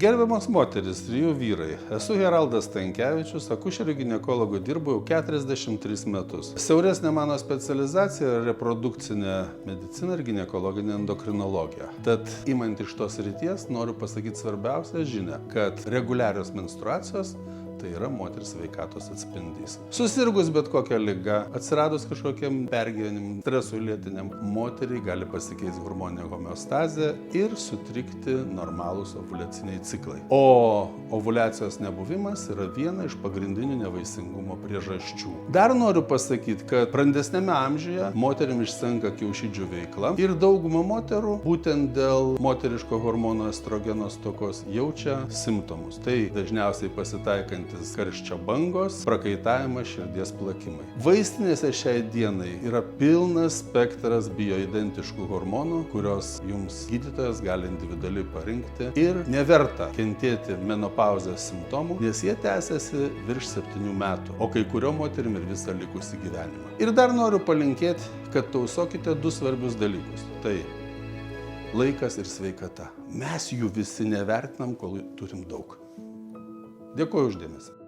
Gerbiamos moteris ir jų vyrai, esu Heraldas Stankevičius, akušeriu ginekologu dirbu jau 43 metus. Siauresnė mano specializacija yra reprodukcinė medicina ir ginekologinė endokrinologija. Tad, imant iš tos srities, noriu pasakyti svarbiausią žinią, kad reguliarios menstruacijos tai yra moters sveikatos atspindys. Susirgus bet kokią ligą, atsiradus kažkokiam pergyvenimui, stresui lėtiniam, moteriai gali pasikeisti hormoninė homeostazė ir sutrikti normalūs ovuliaciniai ciklai. O ovuliacijos nebuvimas yra viena iš pagrindinių nevaisingumo priežasčių. Dar noriu pasakyti, kad brandesnėme amžiuje moterim išsenka kiaušidžių veikla ir dauguma moterų būtent dėl moteriško hormono estrogeno stokos jaučia simptomus. Tai dažniausiai pasitaikant karščio bangos, prakaitavimas, širdies plakimai. Vaistinėse šiai dienai yra pilnas spektras bioidentiškų hormonų, kurios jums gydytojas gali individualiai parinkti ir neverta kentėti menopauzės simptomų, nes jie tęsiasi virš 7 metų, o kai kurio moterim ir visą likusį gyvenimą. Ir dar noriu palinkėti, kad tausokite 2 svarbius dalykus. Tai laikas ir sveikata. Mes jų visi nevertinam, kol turim daug. Dėkuoju už dėmesį.